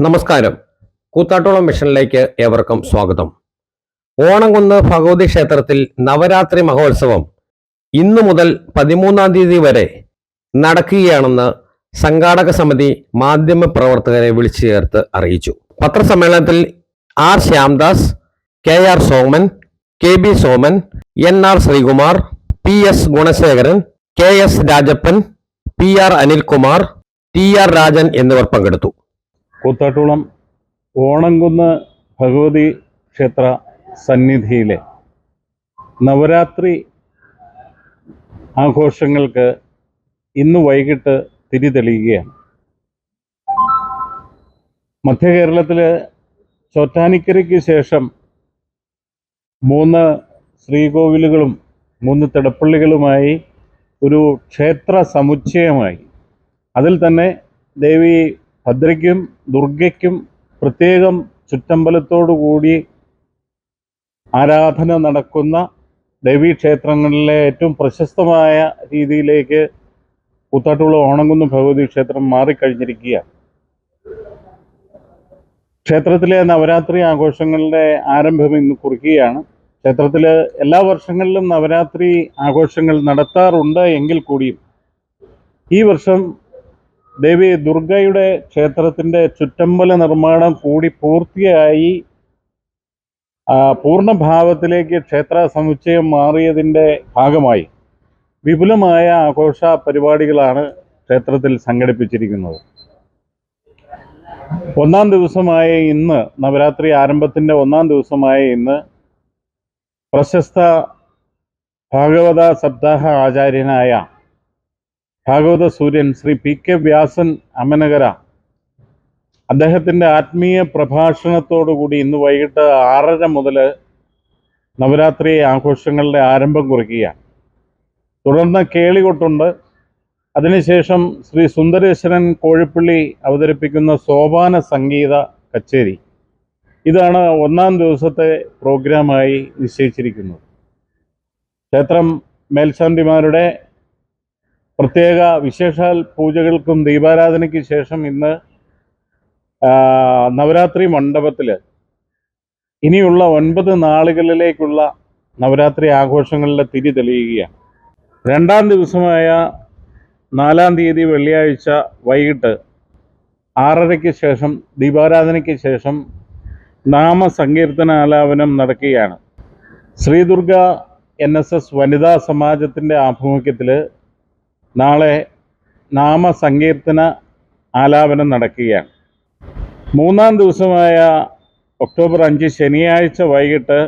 നമസ്കാരം. കൂത്താട്ടോളം മിഷനിലേക്ക് ഏവർക്കും സ്വാഗതം. ഓണംകുന്ന് ഭഗവതി ക്ഷേത്രത്തിൽ നവരാത്രി മഹോത്സവം ഇന്നു മുതൽ 13-ാം തീയതി വരെ നടക്കുകയാണെന്ന് സംഘാടക സമിതി മാധ്യമപ്രവർത്തകരെ വിളിച്ചു ചേർത്ത് അറിയിച്ചു. പത്രസമ്മേളനത്തിൽ R Shyamdas, KR Soman, KB Soman, NR Sreekumar, PS Gunasekharan, KS Rajappan, PR Anilkumar, TR Rajan എന്നിവർ പങ്കെടുത്തു. കൂത്താട്ടോളം ഓണംകുന്ന് ഭഗവതി ക്ഷേത്ര സന്നിധിയിലെ നവരാത്രി ആഘോഷങ്ങൾക്ക് ഇന്ന് വൈകിട്ട് തിരി തെളിയുകയാണ്. മധ്യകേരളത്തിലെ ചോറ്റാനിക്കരയ്ക്ക് ശേഷം 3 ശ്രീകോവിലുകളും 3 തിടപ്പള്ളികളുമായി ഒരു ക്ഷേത്ര സമുച്ചയമായി, അതിൽ തന്നെ ദേവി ഭദ്രയ്ക്കും ദുർഗയ്ക്കും പ്രത്യേകം ചുറ്റമ്പലത്തോടുകൂടി ആരാധന നടക്കുന്ന ദേവീക്ഷേത്രങ്ങളിലെ ഏറ്റവും പ്രശസ്തമായ രീതിയിലേക്ക് കൂത്താട്ടോളം ഓണംകുന്ന് ഭഗവതി ക്ഷേത്രം മാറിക്കഴിഞ്ഞിരിക്കുകയാണ്. ക്ഷേത്രത്തിലെ നവരാത്രി ആഘോഷങ്ങളുടെ ആരംഭം ഇന്ന് കുറിക്കുകയാണ്. ക്ഷേത്രത്തിൽ എല്ലാ വർഷങ്ങളിലും നവരാത്രി ആഘോഷങ്ങൾ നടത്താറുണ്ട് എങ്കിൽ കൂടിയും ഈ വർഷം ദേവി ദുർഗയുടെ ക്ഷേത്രത്തിൻ്റെ ചുറ്റമ്പല നിർമ്മാണം കൂടി പൂർത്തിയായി പൂർണ്ണഭാവത്തിലേക്ക് ക്ഷേത്ര സമുച്ചയം മാറിയതിൻ്റെ ഭാഗമായി വിപുലമായ ആഘോഷ പരിപാടികളാണ് ക്ഷേത്രത്തിൽ സംഘടിപ്പിച്ചിരിക്കുന്നത്. 1-ാം ദിവസമായ ഇന്ന്, നവരാത്രി ആരംഭത്തിൻ്റെ 1-ാം ദിവസമായ ഇന്ന്, പ്രശസ്ത ഭാഗവത സപ്താഹ ആചാര്യനായ ഭാഗവത സൂര്യൻ ശ്രീ PK വ്യാസൻ അമനകര അദ്ദേഹത്തിൻ്റെ ആത്മീയ പ്രഭാഷണത്തോടുകൂടി ഇന്ന് വൈകിട്ട് 6:30 മുതൽ നവരാത്രി ആഘോഷങ്ങളുടെ ആരംഭം കുറിക്കുകയാണ്. തുടർന്ന് കേളികൊട്ടുണ്ട്. അതിനുശേഷം ശ്രീ സുന്ദരേശ്വരൻ കോഴിപ്പള്ളി അവതരിപ്പിക്കുന്ന സോപാന സംഗീത കച്ചേരി. ഇതാണ് 1-ാം ദിവസത്തെ പ്രോഗ്രാമായി നിശ്ചയിച്ചിരിക്കുന്നത്. ക്ഷേത്രം മേൽശാന്തിമാരുടെ പ്രത്യേക വിശേഷാൽ പൂജകൾക്കും ദീപാരാധനയ്ക്ക് ശേഷം ഇന്ന് നവരാത്രി മണ്ഡപത്തിൽ ഇനിയുള്ള 9 നാളുകളിലേക്കുള്ള നവരാത്രി ആഘോഷങ്ങളിലെ തിരി തെളിയുകയാണ്. 2-ാം ദിവസമായ 4-ാം തീയതി വെള്ളിയാഴ്ച വൈകിട്ട് 6:30-ക്ക് ശേഷം, ദീപാരാധനയ്ക്ക് ശേഷം നാമസങ്കീർത്തനാലാപനം നടക്കുകയാണ്. ശ്രീദുർഗ NSS വനിതാ സമാജത്തിൻ്റെ ആഭിമുഖ്യത്തിൽ നാളെ നാമസങ്കീർത്തന ആലാപനം നടക്കുകയാണ്. 3-ാം ദിവസമായ ഒക്ടോബർ 5 ശനിയാഴ്ച വൈകിട്ട്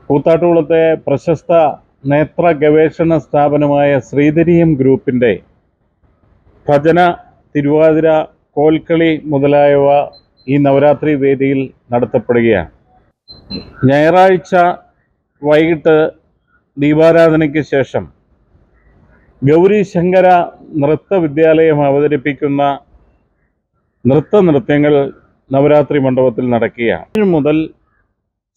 കൂത്താട്ടോളത്തെ പ്രശസ്ത നേത്ര ഗവേഷണ സ്ഥാപനമായ ശ്രീധരീയം ഗ്രൂപ്പിൻ്റെ ഭജന, തിരുവാതിര, കോൽക്കളി മുതലായവ ഈ നവരാത്രി വേദിയിൽ നടത്തപ്പെടുകയാണ്. ഞായറാഴ്ച വൈകിട്ട് ദീപാരാധനയ്ക്ക് ശേഷം ഗൗരി ശങ്കര നൃത്ത വിദ്യാലയം അവതരിപ്പിക്കുന്ന നൃത്യങ്ങൾ നവരാത്രി മണ്ഡപത്തിൽ നടക്കുകയാണ്. മുതൽ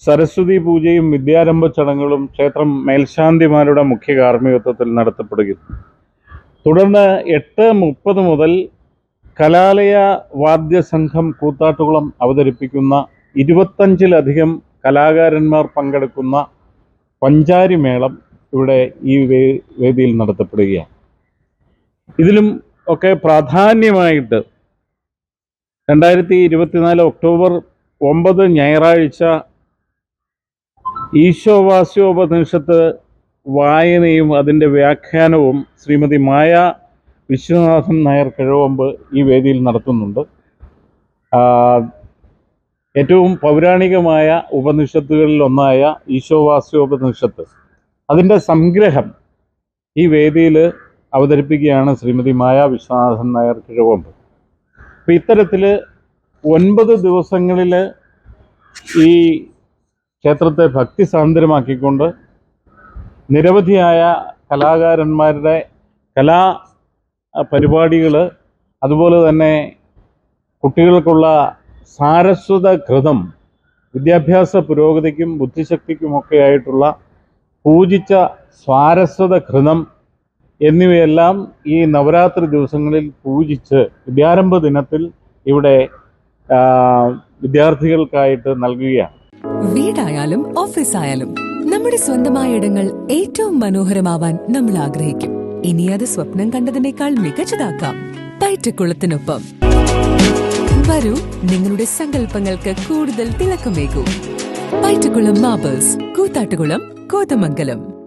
സരസ്വതി പൂജയും വിദ്യാരംഭ ചടങ്ങുകളും ക്ഷേത്രം മേൽശാന്തിമാരുടെ മുഖ്യ കാർമ്മികത്വത്തിൽ നടത്തപ്പെടുകയും തുടർന്ന് 8:30 മുതൽ കലാലയ വാദ്യസംഘം കൂത്താട്ടോളം അവതരിപ്പിക്കുന്ന 25-ലധികം കലാകാരന്മാർ പങ്കെടുക്കുന്ന പഞ്ചാരി മേളം ഇവിടെ ഈ വേദിയിൽ നടത്തപ്പെടുകയാണ്. ഇതിലും ഒക്കെ പ്രാധാന്യമായിട്ട് 2024 ഒക്ടോബർ 9 ഞായറാഴ്ച ഈശോവാസ്യോപനിഷത്ത് വായനയും അതിൻ്റെ വ്യാഖ്യാനവും ശ്രീമതി മായ വിശ്വനാഥൻ നായർ കിഴവമ്പ് ഈ വേദിയിൽ നടത്തുന്നുണ്ട്. ഏറ്റവും പൗരാണികമായ ഉപനിഷത്തുകളിൽ ഒന്നായ ഈശോവാസ്യോപനിഷത്ത്, അതിൻ്റെ സംഗ്രഹം ഈ വേദിയിൽ അവതരിപ്പിക്കുകയാണ് ശ്രീമതി മായ വിശ്വനാഥൻ നായർ കിഴവമ്പ്. അപ്പോൾ ഇത്തരത്തിൽ 9 ദിവസങ്ങളിൽ ഈ ക്ഷേത്രത്തെ ഭക്തിസാന്ദ്രമാക്കിക്കൊണ്ട് നിരവധിയായ കലാകാരന്മാരുടെ കലാ പരിപാടികൾ, അതുപോലെ തന്നെ കുട്ടികൾക്കുള്ള സാരസ്വത ഘൃതം, വിദ്യാഭ്യാസ പുരോഗതിക്കും ബുദ്ധിശക്തിക്കുമൊക്കെ ആയിട്ടുള്ള പൂജിച്ച സാരസ്വത ഘൃതം എന്നിവയെല്ലാം ഈ നവരാത്രി ദിവസങ്ങളിൽ പൂജിച്ച് വിദ്യാരംഭ ദിനത്തിൽ ഇവിടെ വിദ്യാർത്ഥികൾക്കായിട്ട് നൽകുകയാണ്. വീടായാലും ഓഫീസായാലും നമ്മുടെ സ്വന്തമായ ഇടങ്ങൾ ഏറ്റവും മനോഹരമാവാൻ നമ്മൾ ആഗ്രഹിക്കും. ഇനി അത് സ്വപ്നം കണ്ടതിനേക്കാൾ മികച്ചതാക്കാം പയറ്റക്കുളത്തിനൊപ്പം. വരൂ, നിങ്ങളുടെ സങ്കല്പങ്ങൾക്ക് കൂടുതൽ തിളക്കമേകൂ. പയറ്റക്കുളം മാർബിൾസ്, കൂത്താട്ടുകുളം, കോതമംഗലം.